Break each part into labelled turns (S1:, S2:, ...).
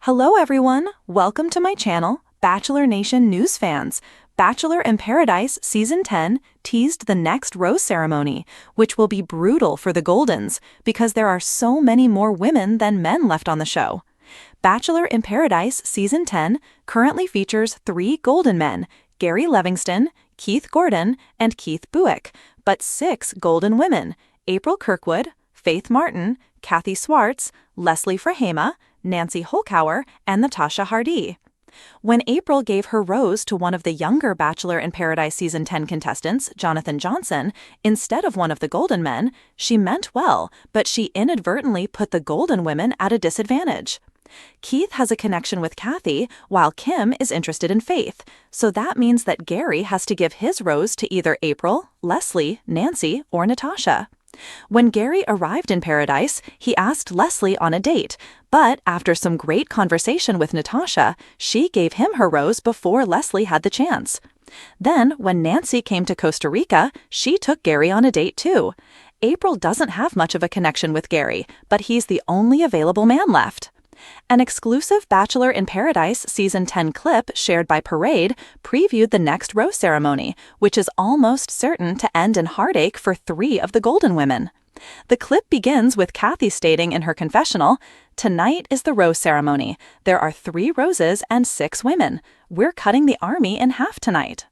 S1: Hello everyone, welcome to my channel, Bachelor Nation News fans. Bachelor in Paradise Season 10 teased the next rose ceremony, which will be brutal for the Goldens because there are so many more women than men left on the show. Bachelor in Paradise Season 10 currently features 3 golden men, Gary Livingston, Keith Gordon, and Keith Buick, but 6 golden women, April Kirkwood, Faith Martin, Kathy Swartz, Leslie Frahema, Nancy Holkauer, and Natasha Hardy. When April gave her rose to one of the younger Bachelor in Paradise Season 10 contestants, Jonathan Johnson, instead of one of the golden men, she meant well, but she inadvertently put the golden women at a disadvantage. Keith has a connection with Kathy, while Kim is interested in Faith, so that means that Gary has to give his rose to either April, Leslie, Nancy, or Natasha. When Gary arrived in Paradise, he asked Leslie on a date, but after some great conversation with Natasha, she gave him her rose before Leslie had the chance. Then, when Nancy came to Costa Rica, she took Gary on a date too. April doesn't have much of a connection with Gary, but he's the only available man left. An exclusive Bachelor in Paradise Season 10 clip shared by Parade previewed the next rose ceremony, which is almost certain to end in heartache for 3 of the golden women. The clip begins with Kathy stating in her confessional, "Tonight is the rose ceremony. There are 3 roses and 6 women. We're cutting the army in half tonight."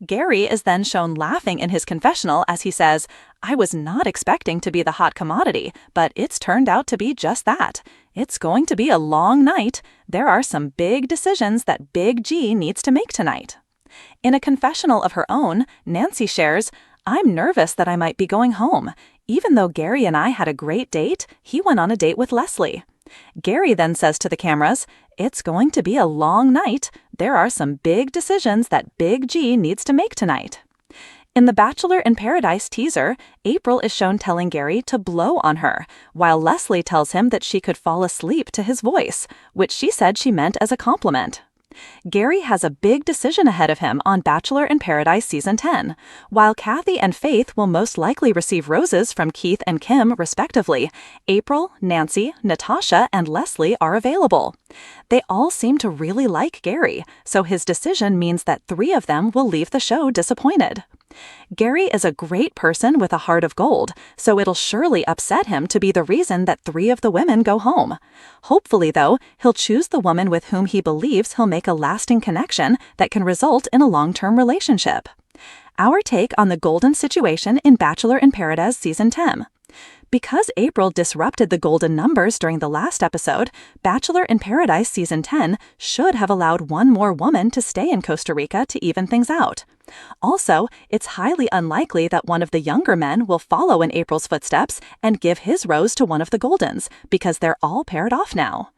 S1: Gary is then shown laughing in his confessional as he says, "I was not expecting to be the hot commodity, but it's turned out to be just that. It's going to be a long night. There are some big decisions that Big G needs to make tonight." In a confessional of her own, Nancy shares, "I'm nervous that I might be going home. Even though Gary and I had a great date, he went on a date with Leslie." Gary then says to the cameras, "It's going to be a long night. There are some big decisions that Big G needs to make tonight." In the Bachelor in Paradise teaser, April is shown telling Gary to blow on her, while Leslie tells him that she could fall asleep to his voice, which she said she meant as a compliment. Gary has a big decision ahead of him on Bachelor in Paradise Season 10. While Kathy and Faith will most likely receive roses from Keith and Kim, respectively, April, Nancy, Natasha, and Leslie are available. They all seem to really like Gary, so his decision means that 3 of them will leave the show disappointed. Gary is a great person with a heart of gold, so it'll surely upset him to be the reason that 3 of the women go home. Hopefully, though, he'll choose the woman with whom he believes he'll make a lasting connection that can result in a long-term relationship. Our take on the golden situation in Bachelor in Paradise Season 10. Because April disrupted the golden numbers during the last episode, Bachelor in Paradise Season 10 should have allowed 1 more woman to stay in Costa Rica to even things out. Also, it's highly unlikely that one of the younger men will follow in April's footsteps and give his rose to one of the Goldens, because they're all paired off now.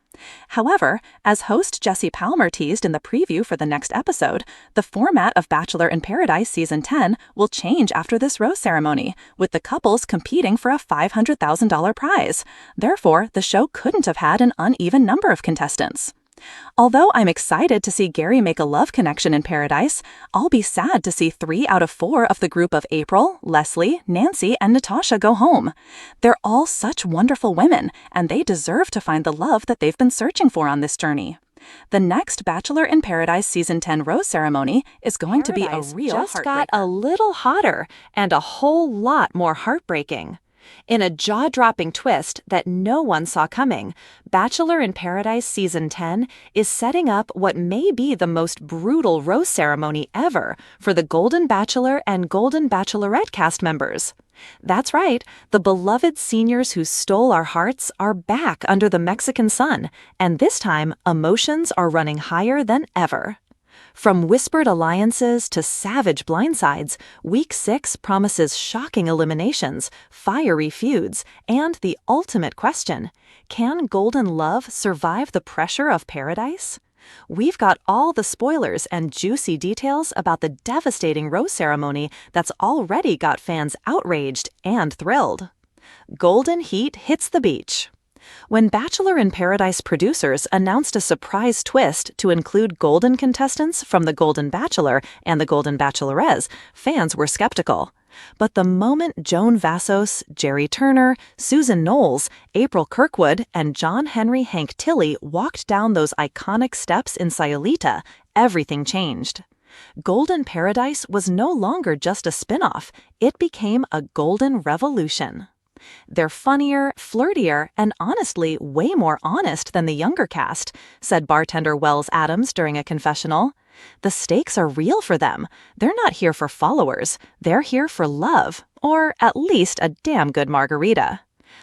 S1: However, as host Jesse Palmer teased in the preview for the next episode, the format of Bachelor in Paradise Season 10 will change after this rose ceremony, with the couples competing for a $500,000 prize. Therefore, the show couldn't have had an uneven number of contestants. Although I'm excited to see Gary make a love connection in Paradise, I'll be sad to see 3 out of 4 of the group of April, Leslie, Nancy, and Natasha go home. They're all such wonderful women, and they deserve to find the love that they've been searching for on this journey. The next Bachelor in Paradise Season 10 rose ceremony is going to be a real heartbreaker. Just got a little hotter and a whole lot more heartbreaking. In a jaw-dropping twist that no one saw coming, Bachelor in Paradise Season 10 is setting up what may be the most brutal rose ceremony ever for the Golden Bachelor and Golden Bachelorette cast members. That's right, the beloved seniors who stole our hearts are back under the Mexican sun, and this time, emotions are running higher than ever. From whispered alliances to savage blindsides, Week 6 promises shocking eliminations, fiery feuds, and the ultimate question: can golden love survive the pressure of Paradise? We've got all the spoilers and juicy details about the devastating rose ceremony that's already got fans outraged and thrilled. Golden heat hits the beach. When Bachelor in Paradise producers announced a surprise twist to include golden contestants from the Golden Bachelor and the Golden Bachelorettes, fans were skeptical. But the moment Joan Vassos, Jerry Turner, Susan Knowles, April Kirkwood, and John Henry Hank Tilly walked down those iconic steps in Sayulita, everything changed. Golden Paradise was no longer just a spin-off, it became a golden revolution. They're funnier, flirtier, and honestly way more honest than the younger cast, said bartender Wells Adams during a confessional. The stakes are real for them. They're not here for followers. They're here for love, or at least a damn good margarita.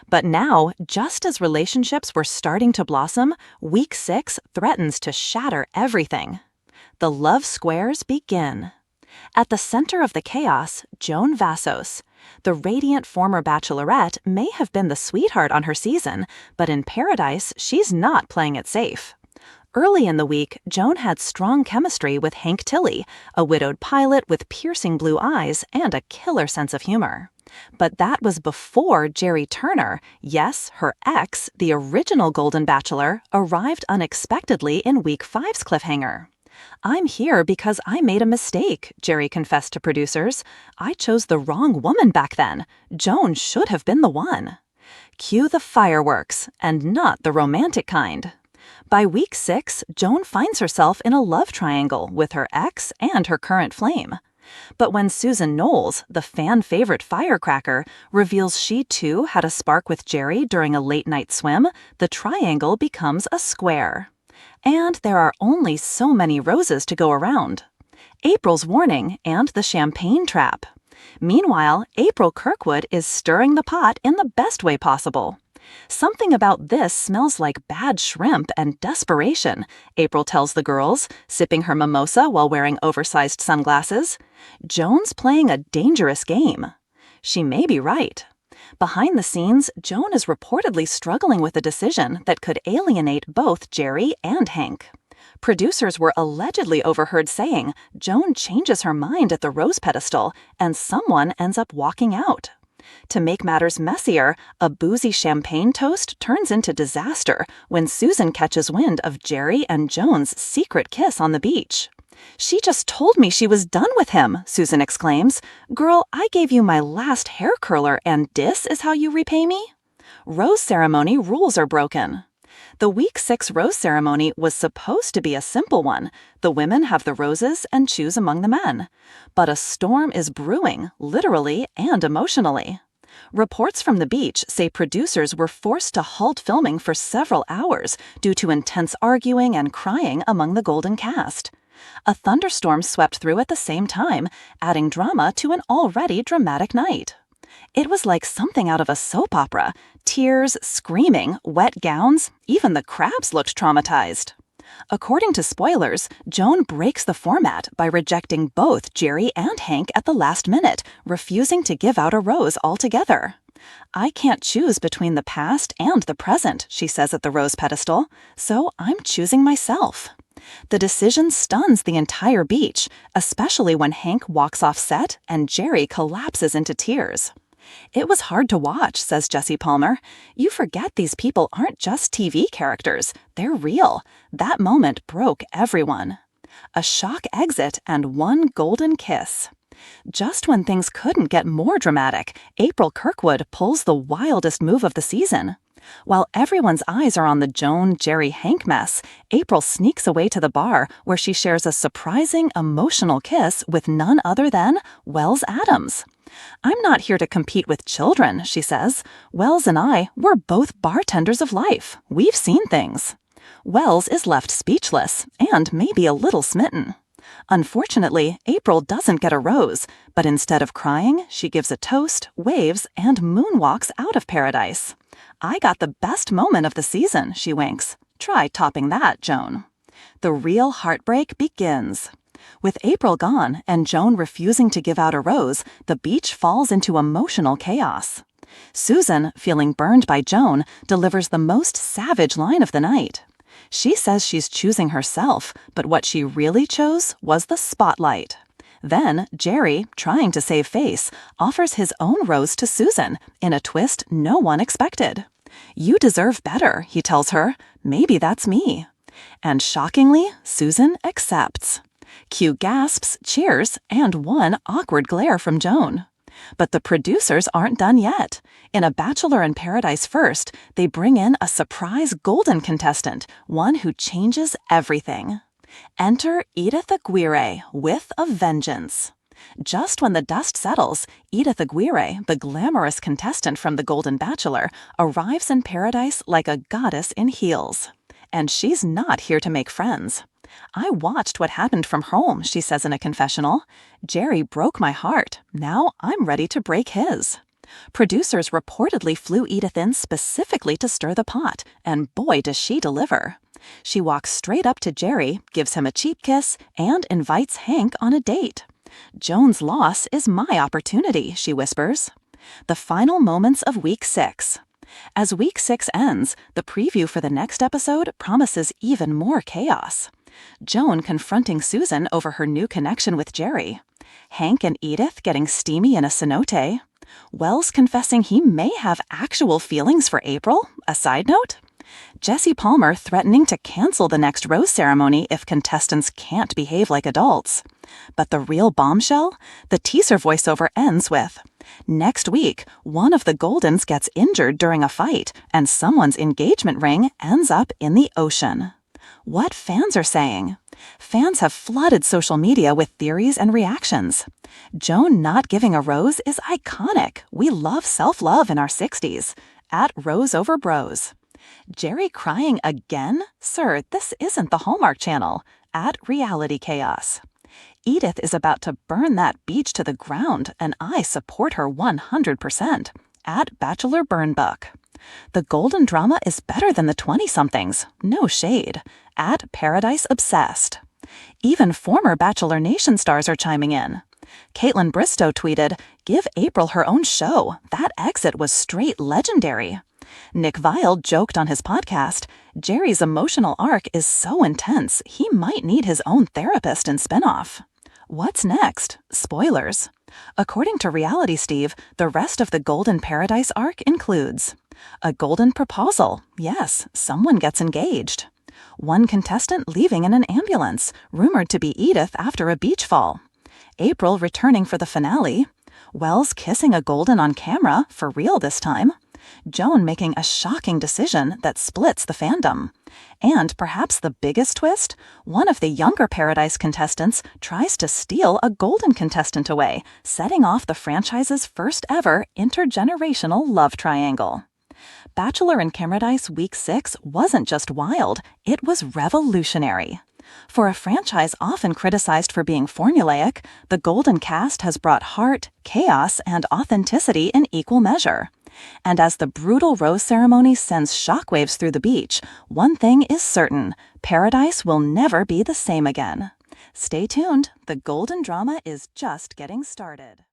S1: But now, just as relationships were starting to blossom, Week 6 threatens to shatter everything. The love squares begin. At the center of the chaos, Joan Vassos. The radiant former bachelorette may have been the sweetheart on her season, but in Paradise, she's not playing it safe. Early in the week, Joan had strong chemistry with Hank Tilly, a widowed pilot with piercing blue eyes and a killer sense of humor. But that was before Jerry Turner, yes, her ex, the original Golden Bachelor, arrived unexpectedly in Week 5's cliffhanger. "I'm here because I made a mistake," Jerry confessed to producers. "I chose the wrong woman back then. Joan should have been the one." Cue the fireworks, and not the romantic kind. By Week 6, Joan finds herself in a love triangle with her ex and her current flame. But when Susan Knowles, the fan-favorite firecracker, reveals she too had a spark with Jerry during a late-night swim, the triangle becomes a square. And there are only so many roses to go around. April's warning and the champagne trap. Meanwhile, April Kirkwood is stirring the pot in the best way possible. "Something about this smells like bad shrimp and desperation," April tells the girls, sipping her mimosa while wearing oversized sunglasses. Joan's playing a dangerous game. She may be right. Behind the scenes, Joan is reportedly struggling with a decision that could alienate both Jerry and Hank. Producers were allegedly overheard saying Joan changes her mind at the rose pedestal and someone ends up walking out. To make matters messier, a boozy champagne toast turns into disaster when Susan catches wind of Jerry and Joan's secret kiss on the beach. "She just told me she was done with him," Susan exclaims. "Girl, I gave you my last hair curler and this is how you repay me?" Rose ceremony rules are broken. The Week 6 rose ceremony was supposed to be a simple one. The women have the roses and choose among the men. But a storm is brewing, literally and emotionally. Reports from the beach say producers were forced to halt filming for several hours due to intense arguing and crying among the Golden cast. A thunderstorm swept through at the same time, adding drama to an already dramatic night. It was like something out of a soap opera. Tears, screaming, wet gowns, even the crabs looked traumatized. According to spoilers, Joan breaks the format by rejecting both Jerry and Hank at the last minute, refusing to give out a rose altogether. "I can't choose between the past and the present," she says at the rose pedestal, "so I'm choosing myself." The decision stuns the entire beach, especially when Hank walks off set and Jerry collapses into tears. "It was hard to watch," says Jesse Palmer. "You forget these people aren't just TV characters. They're real. That moment broke everyone." A shock exit and one golden kiss. Just when things couldn't get more dramatic, April Kirkwood pulls the wildest move of the season. While everyone's eyes are on the Joan, Jerry, Hank mess, April sneaks away to the bar where she shares a surprising, emotional kiss with none other than Wells Adams. "I'm not here to compete with children," she says. "Wells and we're both bartenders of life. We've seen things." Wells is left speechless and maybe a little smitten. Unfortunately, April doesn't get a rose, but instead of crying, she gives a toast, waves, and moonwalks out of paradise. "I got the best moment of the season," she winks. "Try topping that, Joan." The real heartbreak begins. With April gone and Joan refusing to give out a rose, the beach falls into emotional chaos. Susan, feeling burned by Joan, delivers the most savage line of the night. She says she's choosing herself, but what she really chose was the spotlight. Then Jerry, trying to save face, offers his own rose to Susan in a twist no one expected. "You deserve better," he tells her. "Maybe that's me." And shockingly, Susan accepts. Cue gasps, cheers, and one awkward glare from Joan. But the producers aren't done yet. In A Bachelor in Paradise First, they bring in a surprise golden contestant, one who changes everything. Enter Edith Aguirre with a vengeance. Just when the dust settles, Edith Aguirre, the glamorous contestant from The Golden Bachelor, arrives in paradise like a goddess in heels. And she's not here to make friends. "I watched what happened from home," she says in a confessional. "Jerry broke my heart. Now I'm ready to break his." Producers reportedly flew Edith in specifically to stir the pot, and boy does she deliver. She walks straight up to Jerry, gives him a cheap kiss, and invites Hank on a date. "Joan's loss is my opportunity," she whispers. The final moments of Week 6. As Week 6 ends, the preview for the next episode promises even more chaos. Joan confronting Susan over her new connection with Jerry. Hank and Edith getting steamy in a cenote. Wells confessing he may have actual feelings for April, a side note. Jesse Palmer threatening to cancel the next rose ceremony if contestants can't behave like adults. But the real bombshell? The teaser voiceover ends with, "Next week, one of the Goldens gets injured during a fight, and someone's engagement ring ends up in the ocean." What fans are saying? Fans have flooded social media with theories and reactions. Joan not giving a rose is iconic. We love self-love in our 60s. At Rose Over Bros. Jerry crying again? Sir, this isn't the Hallmark Channel. At Reality Chaos. Edith is about to burn that beach to the ground, and I support her 100%. At Bachelor Burn Book. The golden drama is better than the 20-somethings. No shade. At Paradise Obsessed. Even former Bachelor Nation stars are chiming in. Caitlin Bristow tweeted, "Give April her own show. That exit was straight legendary." Nick Viall joked on his podcast, "Jerry's emotional arc is so intense, he might need his own therapist and spinoff." What's next? Spoilers. According to Reality Steve, the rest of the Golden Paradise arc includes a golden proposal. Yes, someone gets engaged. One contestant leaving in an ambulance, rumored to be Edith after a beach fall. April returning for the finale. Wells kissing a golden on camera, for real this time. Joan making a shocking decision that splits the fandom. And perhaps the biggest twist, one of the younger Paradise contestants tries to steal a golden contestant away, setting off the franchise's first ever intergenerational love triangle. Bachelor in Paradise Week 6 wasn't just wild, it was revolutionary. For a franchise often criticized for being formulaic, the Golden cast has brought heart, chaos, and authenticity in equal measure. And as the brutal rose ceremony sends shockwaves through the beach, one thing is certain: Paradise will never be the same again. Stay tuned, the Golden drama is just getting started.